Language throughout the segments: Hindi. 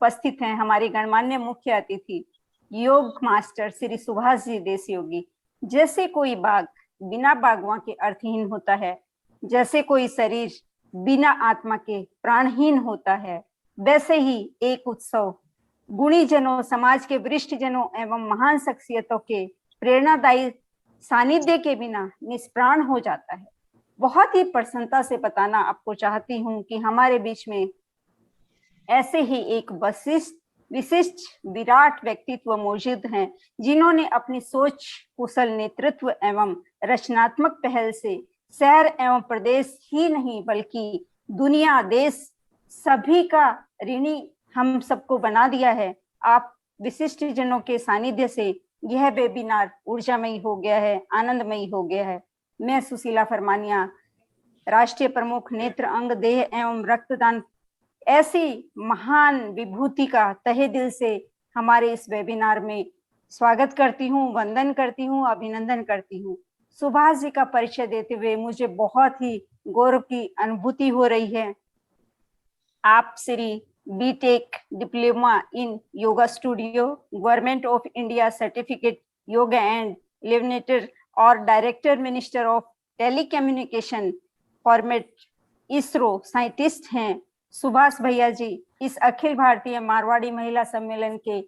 उपस्थित हैं हमारे गणमान्य मुख्य अतिथि योग मास्टर श्री सुभाष जी देशयोगी। जैसे कोई बाग बिना बागवां के अर्थहीन होता है, जैसे कोई शरीर बिना आत्मा के प्राणहीन होता है, वैसे ही एक उत्सव गुणी जनों, समाज के वरिष्ठ जनों एवं महान शख्सियतों के प्रेरणादायी सानिध्य के बिना निष्प्राण हो जाता है। बहुत ही प्रसन्नता से बताना आपको चाहती हूँ कि हमारे बीच में ऐसे ही एक विशिष्ट विराट व्यक्तित्व मौजूद हैं, जिन्होंने अपनी सोच, कुशल नेतृत्व एवं रचनात्मक पहल से शहर एवं प्रदेश ही नहीं बल्कि दुनिया, देश सभी का ऋणी हम सबको बना दिया है। आप विशिष्ट जनों के सानिध्य से यह वेबिनार ऊर्जामयी हो गया है, आनंदमयी हो गया है। मैं सुशीला फरमानिया, राष्ट्रीय प्रमुख नेत्र अंग देह एवं रक्तदान ऐसी महान विभूति का तहे दिल से हमारे इस वेबिनार में स्वागत करती हूँ, वंदन करती हूँ, अभिनंदन करती हूँ। सुभाष जी का परिचय देते हुए मुझे बहुत ही गौरव की अनुभूति हो रही है। आप Shri BTech diploma in yoga studio, government of India certificate yoga and लेवनेटर और director minister of telecommunication format ISRO scientist हैं। सुभाष भैया जी, इस अखिल भारतीय मारवाड़ी महिला सम्मेलन के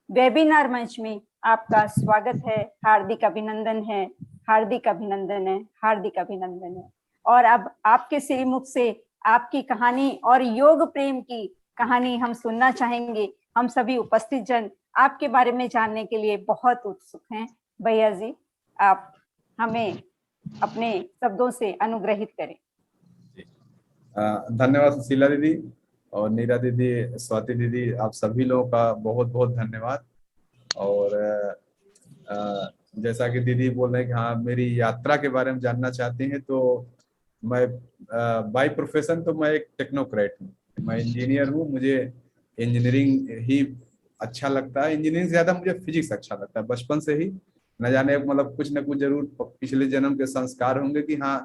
वेबिनार मंच में आपका स्वागत है, हार्दिक अभिनंदन है, हार्दिक अभिनंदन है, हार्दिक अभिनंदन है। और अब आपके श्रीमुख से आपकी कहानी और योग प्रेम की कहानी हम सुनना चाहेंगे। हम सभी उपस्थित जन आपके बारे में जानने के लिए बहुत उत्सुक हैं। भैया जी, आप हमें अपने शब्दों से अनुग्रहित करें। धन्यवाद सुशीला दीदी और नीरा दीदी, स्वाति दीदी, आप सभी लोगों का बहुत बहुत धन्यवाद। और जैसा कि दीदी बोल रहे हैं कि हाँ मेरी यात्रा के बारे में जानना चाहते हैं, तो मैं बाय प्रोफेशन तो मैं एक टेक्नोक्रेट हूँ, मैं इंजीनियर हूँ। मुझे इंजीनियरिंग ही अच्छा लगता है, इंजीनियरिंग से ज्यादा मुझे फिजिक्स अच्छा लगता है बचपन से ही। न जाने मतलब कुछ न कुछ जरूर पिछले जन्म के संस्कार होंगे कि हाँ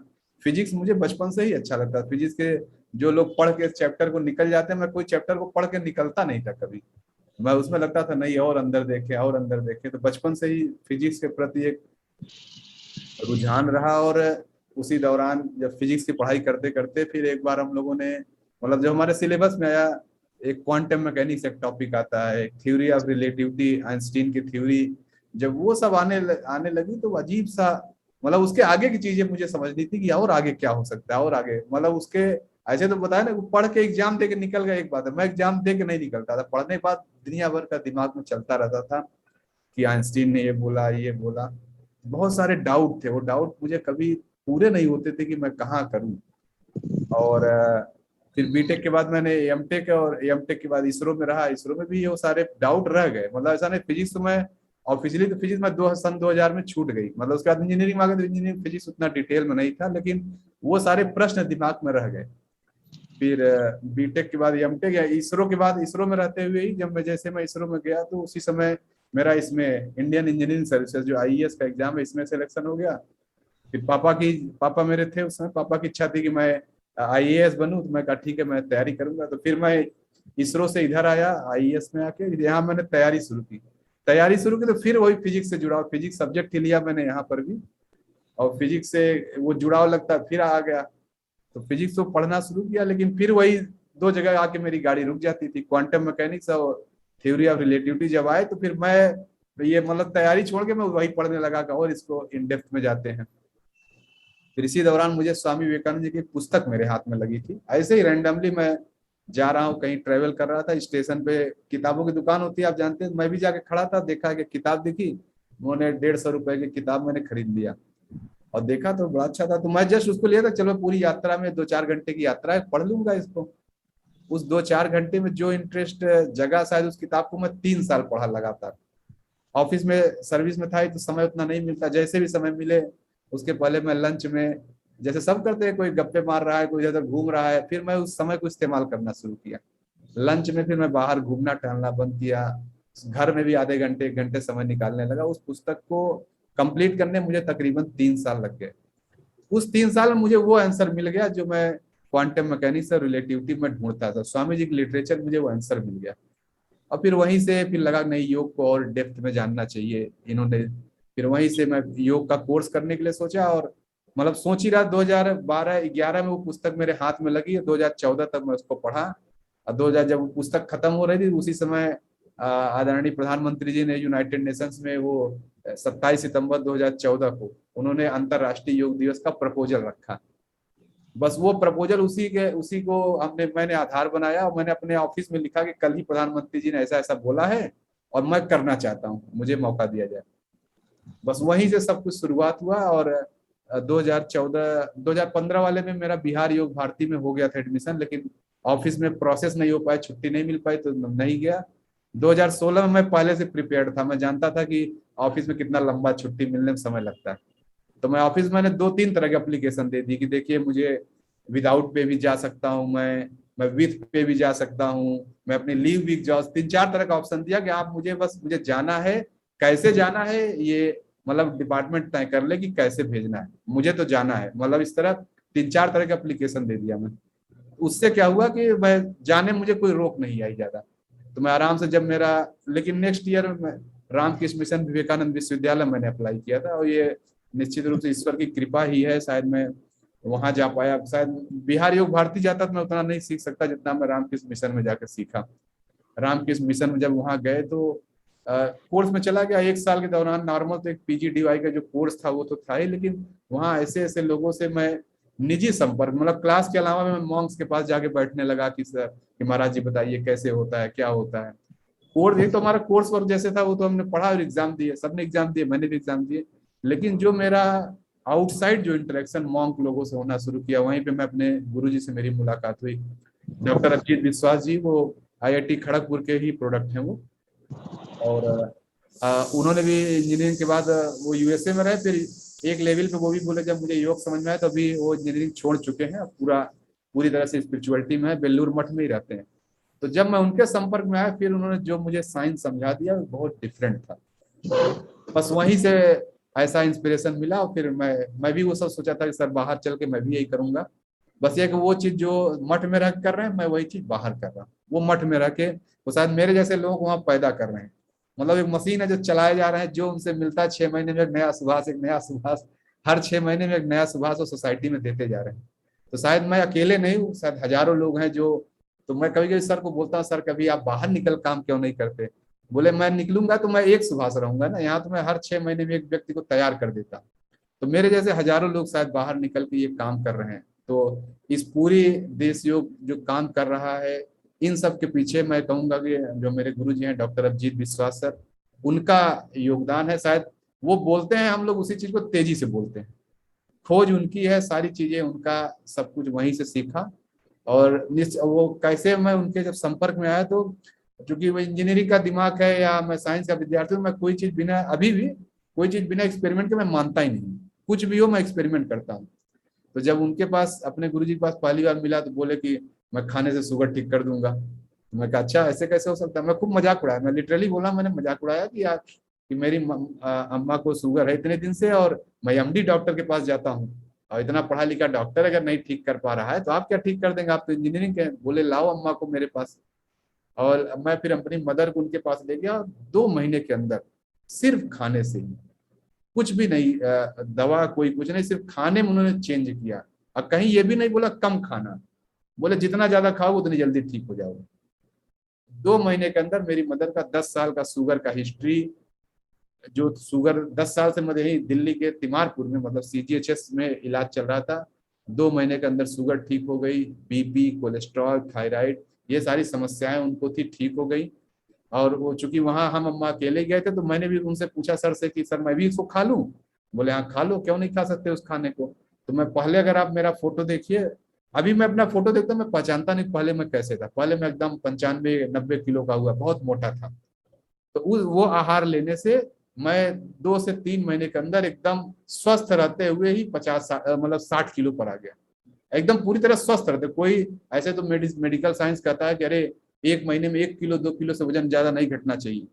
फिजिक्स मुझे बचपन से ही अच्छा लगता है। फिजिक्स के जो लोग पढ़ के चैप्टर को निकल जाते हैं, मैं कोई चैप्टर को पढ़ के निकलता नहीं था कभी। मैं उसमें लगता था नहीं और अंदर देखे और अंदर देखे। तो बचपन से ही फिजिक्स के प्रति एक रुझान रहा। और उसी दौरान जब फिजिक्स की पढ़ाई करते करते फिर एक बार हम लोगों ने मतलब जो हमारे सिलेबस में आया, एक क्वांटम मैकेनिक्स एक टॉपिक आता है, थ्योरी ऑफ रिलेटिविटी, आइंस्टीन की थ्योरी, जब वो सब आने लगी तो अजीब सा मतलब उसके आगे की चीजें मुझे समझनी थी कि और आगे क्या हो सकता है और आगे मतलब उसके ऐसे तो बताया ना, पढ़ के एग्जाम दे के निकल गया एक बात है, मैं एग्जाम दे के नहीं निकलता था, पढ़ने के बाद दुनिया भर का दिमाग में चलता रहता था कि आइंस्टीन ने ये बोला। बहुत सारे डाउट थे, वो डाउट मुझे कभी पूरे नहीं होते थे कि मैं कहाँ करूँ। और फिर बीटेक के बाद मैंने एमटेक, और एमटेक के बाद इसरो में रहा। इसरो में भी वो सारे डाउट रह गए, मतलब ऐसा नहीं फिजिक्स तो मैं ऑफिशियली तो फिजिक्स में सन 2000 में छूट गई, मतलब उसके बाद इंजीनियरिंग में आ गई तो इंजीनियरिंग फिजिक्स उतना डिटेल में नहीं था, लेकिन वो सारे प्रश्न दिमाग में रह गए। फिर बीटेक के बाद एमटेक या इसरो के बाद, इसरो में रहते हुए ही जब मैं इसरो में गया तो उसी समय मेरा इसमें इंडियन इंजीनियरिंग सर्विसेज जो आईईएस का एग्जाम है इसमें सिलेक्शन हो गया। फिर पापा मेरे थे उस समय, पापा की इच्छा थी कि मैं आईएएस बनूं, तो मैं कहा ठीक है मैं तैयारी करूंगा। तो फिर मैं इसरो से इधर आया आईएएस में आके, यहाँ मैंने तैयारी शुरू की तो फिर वही फिजिक्स से जुड़ाव, फिजिक्स सब्जेक्ट ही लिया मैंने यहाँ पर भी, और फिजिक्स से वो जुड़ाव लगता फिर आ गया। तो फिजिक्स को पढ़ना शुरू किया, लेकिन फिर वही दो जगह आके मेरी गाड़ी रुक जाती थी, क्वांटम मैकेनिक्स और थ्योरी ऑफ रिलेटिविटी जब आए तो फिर मैं ये मतलब तैयारी छोड़ के मैं वही पढ़ने लगा और इसको इन डेप्थ में जाते हैं। फिर इसी दौरान मुझे स्वामी विवेकानंद जी की पुस्तक मेरे हाथ में लगी थी, ऐसे ही रैंडमली मैं जा रहा हूँ कहीं ट्रेवल कर रहा था, स्टेशन पे किताबों की दुकान होती है आप जानते हैं, मैं भी जाके खड़ा था, देखा कि किताब दिखी, उन्होंने 150 रुपए की किताब मैंने खरीद लिया और देखा तो बड़ा अच्छा था, तो मैं जस्ट उसको लिया था, चलो पूरी यात्रा में 2-4 घंटे की यात्रा है पढ़ लूंगा इसको। उस 2-4 घंटे में जो इंटरेस्ट जगा शायद उस किताब को मैं 3 साल पढ़ा लगातार। ऑफिस में सर्विस में था तो समय उतना नहीं मिलता, जैसे भी समय मिले उसके पहले मैं लंच में जैसे सब करते हैं, कोई गप्पे मार रहा है, कोई इधर घूम रहा है, फिर मैं उस समय को इस्तेमाल करना शुरू किया लंच में। फिर मैं बाहर घूमना टहलना बंद किया, घर में भी आधे घंटे 1 घंटे समय निकालने लगा। उस पुस्तक को कंप्लीट करने मुझे तकरीबन 3 साल लग गए। उस 3 साल में मुझे वो आंसर मिल गया जो मैं क्वांटम मैकेनिक्स और रिलेटिविटी में ढूंढता था, स्वामी जी की लिटरेचर मुझे वो आंसर मिल गया। और फिर वहीं से फिर लगा नहीं, योग को और डेप्थ में जानना चाहिए इन्होंने। फिर वहीं से मैं योग का कोर्स करने के लिए सोचा, और मतलब सोच ही रहा 2012-11 में वो पुस्तक मेरे हाथ में लगी, 2014 तक मैं उसको पढ़ा। और 2000 जब वो पुस्तक खत्म हो रही थी, उसी समय आदरणीय प्रधानमंत्री जी ने यूनाइटेड नेशंस में वो 27 सितंबर 2014 को उन्होंने अंतर्राष्ट्रीय योग दिवस का प्रपोजल रखा। बस वो प्रपोजल उसी को मैंने आधार बनाया, और मैंने अपने ऑफिस में लिखा कि कल ही प्रधानमंत्री जी ने ऐसा ऐसा बोला है और मैं करना चाहता हूँ, मुझे मौका दिया जाए। बस वहीं से सब कुछ शुरुआत हुआ। और 2015 वाले में मेरा बिहार योग भारती में हो गया था एडमिशन, लेकिन ऑफिस में प्रोसेस नहीं हो पाया, छुट्टी नहीं मिल पाई, तो नहीं गया। 2016 में मैं पहले से प्रिपेयर्ड था, मैं जानता था कि ऑफिस में कितना लंबा छुट्टी मिलने में समय लगता है। तो मैं ऑफिस मैंने 2-3 तरह की एप्लीकेशन दे दी कि देखिए मुझे विदाउट पे भी जा सकता हूँ, मैं विथ पे भी जा सकता हूँ, मैं अपनी लीव वीक जॉब, 3-4 तरह का ऑप्शन दिया कि आप मुझे जाना है, कैसे जाना है ये मतलब डिपार्टमेंट तय कर ले कि कैसे भेजना है, मुझे तो जाना है। मतलब इस तरह 3-4 तरह के एप्लीकेशन दे दिया मैं। उससे क्या हुआ कि मैं जाने मुझे कोई रोक नहीं आई ज्यादा, तो मैं आराम से जब मेरा, लेकिन नेक्स्ट ईयर में रामकृष्ण मिशन विवेकानंद विश्वविद्यालय मैंने अप्लाई किया था, और ये निश्चित रूप से ईश्वर की कृपा ही है, शायद मैं वहां जा पाया। शायद बिहार योग भारती जाता तो मैं उतना नहीं सीख सकता जितना मैं रामकृष्ण मिशन में जाकर सीखा। रामकृष्ण मिशन में जब वहां गए तो कोर्स में चला गया, 1 साल के दौरान नॉर्मल तो एक PGDY का जो कोर्स था वो तो था ही, लेकिन वहाँ ऐसे ऐसे लोगों से मैं निजी संपर्क, मतलब क्लास के अलावा मैं मॉन्क्स के पास जाके बैठने लगा कि सर कि महाराज जी बताइए कैसे होता है, क्या होता है। कोर्स एक तो हमारा कोर्स वर्क जैसे था, वो तो हमने पढ़ा और एग्जाम दिए, सबने एग्जाम दिए, मैंने भी एग्जाम दिए, लेकिन जो मेरा आउटसाइड जो इंटरेक्शन मॉन्क लोगों से होना शुरू किया, वहीं पे मैं अपने गुरुजी से मेरी मुलाकात हुई। डॉक्टर अभिजीत विश्वास जी, वो IIT खड़गपुर के ही प्रोडक्ट हैं वो। और उन्होंने भी इंजीनियरिंग के बाद वो USA में रहे, फिर एक लेवल पे वो भी बोले, जब मुझे योग समझ में आया तो अभी वो इंजीनियरिंग छोड़ चुके हैं, पूरी तरह से स्पिरिचुअलिटी में है, बेल्लूर मठ में ही रहते हैं। तो जब मैं उनके संपर्क में आया, फिर उन्होंने जो मुझे साइंस समझा दिया वो बहुत डिफरेंट था। बस वहीं से ऐसा इंस्पिरेशन मिला, और फिर मैं भी वो सब सोचा था कि सर बाहर चल के मैं भी यही करूंगा। बस ये कि वो चीज जो मठ में रह कर रहे हैं, मैं वही चीज बाहर कर रहा हूँ। वो मठ में रह के वो शायद मेरे जैसे लोग वहां पैदा कर रहे हैं। मतलब एक मशीन है जो चलाए जा रहे हैं, जो उनसे मिलता है 6 महीने में एक नया सुभाष, एक नया सुभाष, हर 6 महीने में एक नया सुभाष वो सोसाइटी में देते जा रहे हैं। तो शायद मैं अकेले नहीं हूँ, शायद हजारों लोग हैं जो। तो मैं कभी कभी सर को बोलता हूँ, सर कभी आप बाहर निकल काम क्यों नहीं करते? बोले मैं निकलूंगा तो मैं एक सुभाष रहूंगा ना, यहाँ तो मैं हर 6 महीने में एक व्यक्ति को तैयार कर देता। तो मेरे जैसे हजारों लोग शायद बाहर निकल के ये काम कर रहे हैं। तो इस पूरी देश योग जो काम कर रहा है, इन सब के पीछे मैं कहूंगा कि जो मेरे गुरु जी हैं डॉक्टर अभिजीत विश्वास सर, उनका योगदान है। शायद वो बोलते हैं, हम लोग उसी चीज को तेजी से बोलते हैं। खोज उनकी है, सारी चीजें उनका, सब कुछ वहीं से सीखा। और वो कैसे मैं उनके जब संपर्क में आया, तो चूंकि वो इंजीनियरिंग का दिमाग है या मैं साइंस का विद्यार्थी हूँ, मैं कोई चीज बिना, अभी भी कोई चीज बिना एक्सपेरिमेंट के मैं मानता ही नहीं। कुछ भी हो मैं एक्सपेरिमेंट करता हूँ। तो जब उनके पास, अपने गुरुजी के पास पहली बार मिला, तो बोले कि मैं खाने से शुगर ठीक कर दूंगा। तो मैं कहा अच्छा ऐसे कैसे हो सकता है? मैं खूब मजाक उड़ाया, मैं लिटरली बोला, मैंने मजाक उड़ाया कि यार कि मेरी अम्मा को शुगर है इतने दिन से, और मैं MD डॉक्टर के पास जाता हूँ, और इतना पढ़ा लिखा डॉक्टर अगर नहीं ठीक कर पा रहा है तो आप क्या ठीक कर देंगे? आप तो इंजीनियरिंग के। बोले लाओ अम्मा को मेरे पास। और मैं फिर अपनी मदर को उनके पास ले गया, 2 महीने के अंदर सिर्फ खाने से ही, कुछ भी नहीं, दवा कोई कुछ नहीं, सिर्फ खाने में उन्होंने चेंज किया। और कहीं ये भी नहीं बोला कम खाना, बोले जितना ज्यादा खाओ उतनी जल्दी ठीक हो जाओगे। 2 महीने के अंदर मेरी मदर का 10 साल का शुगर का हिस्ट्री, जो शुगर 10 साल से मैं यही दिल्ली के तिमारपुर में, मतलब CGHS में इलाज चल रहा था, 2 महीने के अंदर शुगर ठीक हो गई, BP, कोलेस्ट्रॉल, थायराइड, ये सारी समस्याएं उनको थी, ठीक हो गई। और वो चूंकि वहां हम अम्मा अकेले गए थे, तो मैंने भी उनसे पूछा सर से कि सर मैं भी इसको खा लूं? बोले हाँ खा लो, क्यों नहीं खा सकते उस खाने को। तो मैं पहले, अगर आप मेरा फोटो देखिए, अभी मैं अपना फोटो देखता हूं, मैं पहचानता नहीं पहले मैं कैसे था। पहले मैं एकदम 95-90 किलो का हुआ, बहुत मोटा था। तो वो आहार लेने से मैं 2 से 3 महीने के अंदर एकदम स्वस्थ रहते हुए ही 60 किलो पर आ गया। एकदम पूरी तरह स्वस्थ रहते। कोई ऐसे तो मेडिकल साइंस कहता है कि अरे 1 महीने में 1 किलो 2 किलो से वजन ज्यादा नहीं घटना चाहिए,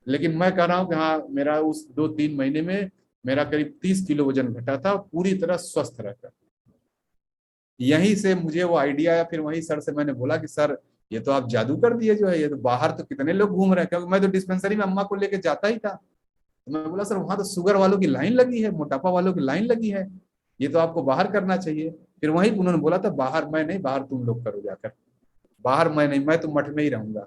लेकिन मैं कह रहा हूँ कि हाँ, मेरा उस 2-3 महीने में मेरा करीब 30 किलो वजन घटा था, पूरी तरह स्वस्थ रहता। यहीं से मुझे वो आइडिया आया। फिर वहीं सर से मैंने बोला कि सर ये तो आप जादू कर दिए जो है, ये तो बाहर तो कितने लोग घूम रहे हैं, क्योंकि मैं तो डिस्पेंसरी में अम्मा को लेके जाता ही था। तो मैं बोला सर वहां तो शुगर वालों की लाइन लगी है, मोटापा वालों की लाइन लगी है, ये तो आपको बाहर करना चाहिए। फिर वहीं उन्होंने बोला था बाहर मैं नहीं, बाहर तुम लोग करो जाकर, बाहर मैं नहीं, मैं तो मठ में ही रहूंगा।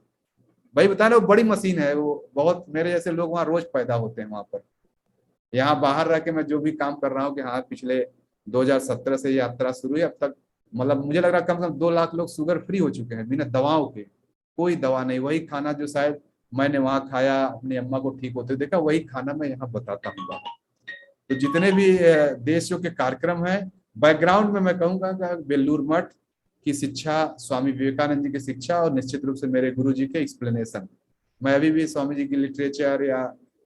भाई बता रहे वो बड़ी मशीन है, वो बहुत मेरे जैसे लोग वहाँ रोज पैदा होते हैं वहां पर। यहाँ बाहर रह के मैं जो भी काम कर रहा हूँ कि हाँ पिछले 2017 से यात्रा शुरू हुई अब तक, मतलब मुझे लग रहा है कम से कम 2 लाख लोग शुगर फ्री हो चुके हैं बिना दवाओं के। कोई दवा नहीं, वही खाना जो शायद मैंने वहाँ खाया, अपनी अम्मा को ठीक होते देखा, वही खाना मैं यहाँ बताता हूँ बाहर। तो जितने भी देशों के कार्यक्रम हैं, बैकग्राउंड में मैं कहूँगा कि बेलूर मठ की शिक्षा, स्वामी विवेकानंद जी की शिक्षा और निश्चित रूप से मेरे गुरु जी के एक्सप्लेनेशन, मैं अभी भी स्वामी जी की लिटरेचर या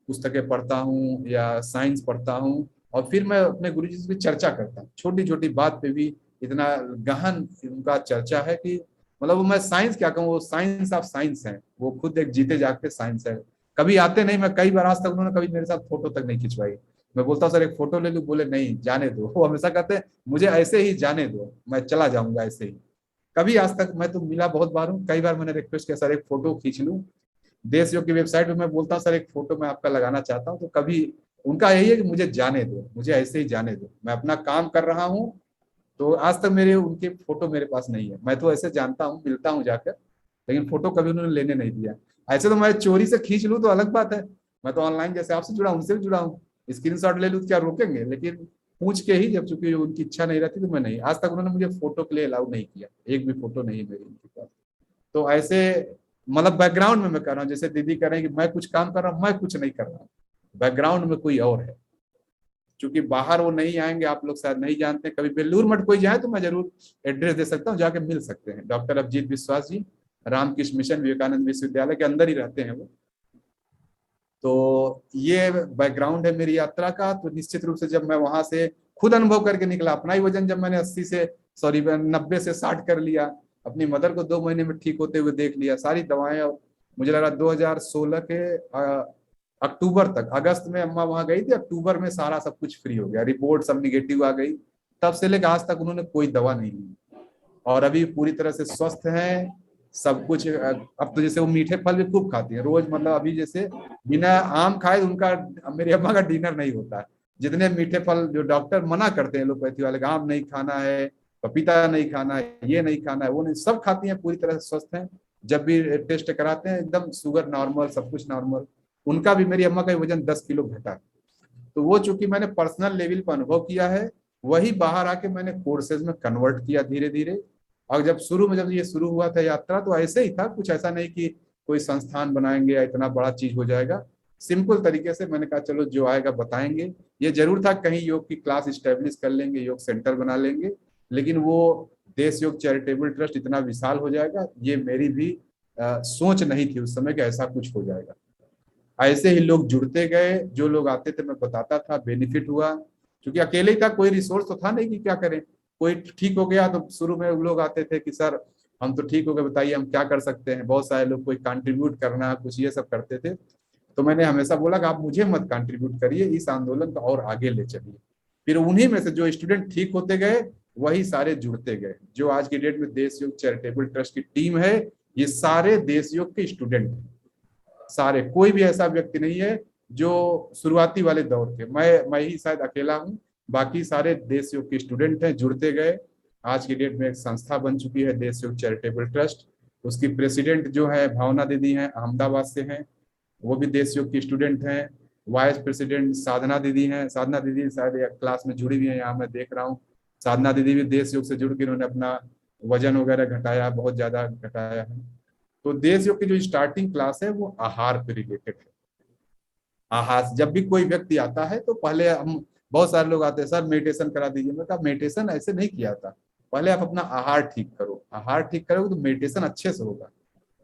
पुस्तकें पढ़ता हूँ या साइंस पढ़ता हूँ, और फिर मैं अपने गुरु जी से चर्चा करता हूँ, छोटी छोटी बात पे भी इतना गहन उनका चर्चा है कि मतलब मैं साइंस क्या कहूँ, वो साइंस ऑफ साइंस है, वो खुद एक जीते जागते साइंस है। कभी आते नहीं, मैं कई बार आज तक उन्होंने कभी मेरे साथ फोटो तक नहीं खिंचवाई। मैं बोलता हूँ सर एक फोटो ले लूं, बोले नहीं जाने दो, वो हमेशा कहते हैं मुझे ऐसे ही जाने दो, मैं चला जाऊंगा ऐसे ही। कभी आज तक, मैं तो मिला बहुत बार हूँ, कई बार मैंने रिक्वेस्ट किया सर एक फोटो खींच लूं, देश योग की वेबसाइट पे मैं बोलता हूँ सर एक फोटो मैं आपका लगाना चाहता हूँ, तो कभी उनका यही है कि मुझे जाने दो, मुझे ऐसे ही जाने दो, मैं अपना काम कर रहा हूँ। तो आज तक मेरे उनके फोटो मेरे पास नहीं है, मैं तो ऐसे जानता हूँ, मिलता हूँ जाकर, लेकिन फोटो कभी उन्होंने लेने नहीं दिया। ऐसे तो मैं चोरी से खींच लूँ तो अलग बात है, मैं तो ऑनलाइन जैसे आपसे जुड़ा उनसे भी जुड़ा हूँ, स्क्रीन शॉट ले लूँ तो क्या रोकेंगे, लेकिन पूछ के ही, जब चूंकि उनकी इच्छा नहीं रहती तो मैं नहीं, आज तक उन्होंने मुझे फोटो के लिए अलाउ नहीं किया, एक भी फोटो नहीं मेरी उनके पास। तो ऐसे मतलब बैकग्राउंड में मैं कर रहा हूँ, जैसे दीदी कह रहे हैं कि मैं कुछ काम कर रहा हूँ, मैं कुछ नहीं कर रहा हूँ, बैकग्राउंड में कोई और है। क्योंकि बाहर वो नहीं आएंगे, आप लोग शायद नहीं जानते, कभी बेलूर मठ कोई जाए तो मैं जरूर एड्रेस दे सकता हूँ, जाके मिल सकते हैं। डॉक्टर अभिजीत विश्वास जी, रामकृष्ण मिशन विवेकानंद विश्वविद्यालय के अंदर ही रहते हैं वो। तो ये बैकग्राउंड है मेरी यात्रा का। तो निश्चित रूप से जब मैं वहां से खुद अनुभव करके निकला, अपना ही वजन जब मैंने 90 से 60 कर लिया, अपनी मदर को 2 महीने में ठीक होते हुए देख लिया, सारी दवाएं, और मुझे लगा 2016 के अक्टूबर तक, अगस्त में अम्मा वहां गई थी, अक्टूबर में सारा सब कुछ फ्री हो गया, रिपोर्ट सब निगेटिव आ गई, तब से लेकर आज तक उन्होंने कोई दवा नहीं ली, और अभी पूरी तरह से स्वस्थ हैं सब कुछ। अब तो जैसे वो मीठे फल भी खूब खाती है रोज, मतलब अभी जैसे बिना आम खाए उनका, मेरी अम्मा का डिनर नहीं होता है। जितने मीठे फल जो डॉक्टर मना करते हैं एलोपैथी वाले, आम नहीं खाना है, पपीता नहीं खाना है, ये नहीं खाना है, वो नहीं, सब खाती हैं, पूरी तरह से स्वस्थ हैं। जब भी टेस्ट कराते हैं एकदम शुगर नॉर्मल, सब कुछ नॉर्मल। उनका भी, मेरी अम्मा का वजन 10 किलो घटा। तो वो चूंकि मैंने पर्सनल लेवल पर अनुभव किया है, वही बाहर आके मैंने कोर्सेज में कन्वर्ट किया धीरे धीरे। और जब शुरू में, जब ये शुरू हुआ था यात्रा, तो ऐसे ही था, कुछ ऐसा नहीं कि कोई संस्थान बनाएंगे या इतना बड़ा चीज हो जाएगा। सिंपल तरीके से मैंने कहा चलो जो आएगा बताएंगे। ये जरूर था कहीं योग की क्लास स्टेब्लिश कर लेंगे, योग सेंटर बना लेंगे, लेकिन वो देश योग चैरिटेबल ट्रस्ट इतना विशाल हो जाएगा, ये मेरी भी सोच नहीं थी उस समय कि ऐसा कुछ हो जाएगा। ऐसे ही लोग जुड़ते गए, जो लोग आते थे मैं बताता था, बेनिफिट हुआ। क्योंकि अकेले ही था, कोई रिसोर्स तो था नहीं कि क्या करें। कोई ठीक हो गया तो शुरू में लोग आते थे कि सर हम तो ठीक हो गए, बताइए हम क्या कर सकते हैं। बहुत सारे लोग कोई कंट्रीब्यूट करना कुछ ये सब करते थे। तो मैंने हमेशा बोला कि आप मुझे मत कंट्रीब्यूट करिए, इस आंदोलन को और आगे ले चलिए। फिर उन्हीं में से जो स्टूडेंट ठीक होते गए, वही सारे जुड़ते गए। जो आज की डेट में देश योग चैरिटेबल ट्रस्ट की टीम है, ये सारे देश योग के स्टूडेंट हैं सारे। कोई भी ऐसा व्यक्ति नहीं है जो शुरुआती वाले दौर के, मैं ही शायद अकेला हूँ, बाकी सारे देश योग के स्टूडेंट हैं, जुड़ते गए। आज की डेट में एक संस्था बन चुकी है देश योग चैरिटेबल ट्रस्ट। उसकी प्रेसिडेंट जो है भावना दीदी हैं, अहमदाबाद से हैं, वो भी देश योग की स्टूडेंट हैं। वाइस प्रेसिडेंट साधना दीदी हैं, साधना दीदी शायद क्लास में जुड़ी हुई है, यहाँ मैं देख रहा हूँ। साधना दीदी भी देश योग से जुड़ के उन्होंने अपना वजन वगैरह घटाया, बहुत ज्यादा घटाया है। तो देश योग की जो स्टार्टिंग क्लास है वो आहार पे रिलेटेड है। आहार, जब भी कोई व्यक्ति आता है तो पहले हम, बहुत सारे लोग आते हैं सर मेडिटेशन करा दीजिए, मैं कहा मेडिटेशन ऐसे नहीं किया था, पहले आप अपना आहार ठीक करो, आहार ठीक करोगे तो मेडिटेशन अच्छे से होगा।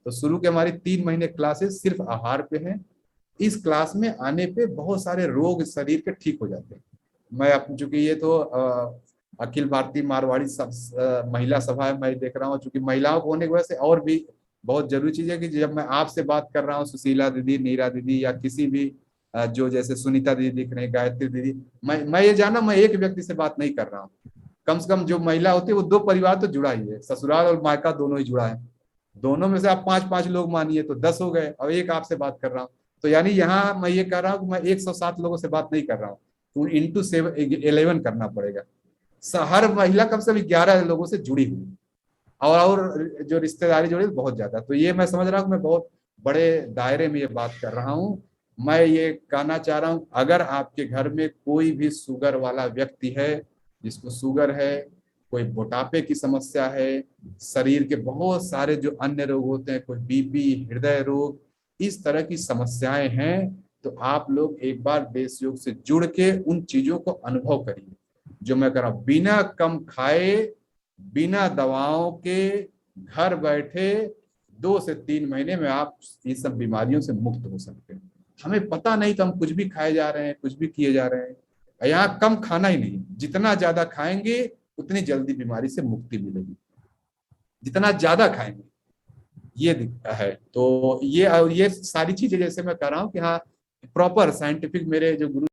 तो शुरू के हमारी 3 महीने क्लासेस सिर्फ आहार पे हैं। इस क्लास में आने पे बहुत सारे रोग शरीर के ठीक हो जाते हैं। मैं चूंकि ये तो अखिल भारतीय मारवाड़ी महिला सभा है, मैं देख रहा हूँ, चूंकि महिलाओं को होने की वजह से और भी बहुत जरूरी चीज है कि जब मैं आपसे बात कर रहा हूँ, सुशीला दीदी, नीरा दीदी, या किसी भी जो जैसे सुनीता दीदी दिख रहे हैं, गायत्री दीदी, मैं ये जाना मैं एक व्यक्ति से बात नहीं कर रहा हूँ। कम से कम जो महिला होती है वो 2 परिवार तो जुड़ा ही है, ससुराल और मायका दोनों ही जुड़ा है। दोनों में से आप 5-5 लोग मानिए तो 10 हो गए, और एक आपसे बात कर रहा हूँ। तो यानी यहाँ मैं ये कह रहा हूँ कि मैं 107 लोगों से बात नहीं कर रहा हूँ, तो इंटू 11 करना पड़ेगा। हर महिला कम से कम 11 लोगों से जुड़ी हुई, और जो रिश्तेदारी जुड़ी बहुत ज्यादा। तो ये मैं समझ रहा हूँ, मैं बहुत बड़े दायरे में ये बात कर रहा हूँ। मैं ये कहना चाह रहा हूँ, अगर आपके घर में कोई भी शुगर वाला व्यक्ति है, जिसको शुगर है, कोई मोटापे की समस्या है, शरीर के बहुत सारे जो अन्य रोग होते हैं, कोई बीपी, हृदय रोग, इस तरह की समस्याएं हैं, तो आप लोग एक बार देश योग से जुड़ के उन चीजों को अनुभव करिए जो मैं कर रहा हूं। बिना कम खाए, बिना दवाओं के, घर बैठे 2 से 3 महीने में आप ये सब बीमारियों से मुक्त हो सकते हैं। हमें पता नहीं तो हम कुछ भी खाए जा रहे हैं, कुछ भी किए जा रहे हैं। यहाँ कम खाना ही नहीं, जितना ज्यादा खाएंगे उतनी जल्दी बीमारी से मुक्ति मिलेगी, जितना ज्यादा खाएंगे, ये दिखता है। तो ये सारी चीजें जैसे मैं कह रहा हूँ कि हाँ, प्रॉपर साइंटिफिक मेरे जो गुरु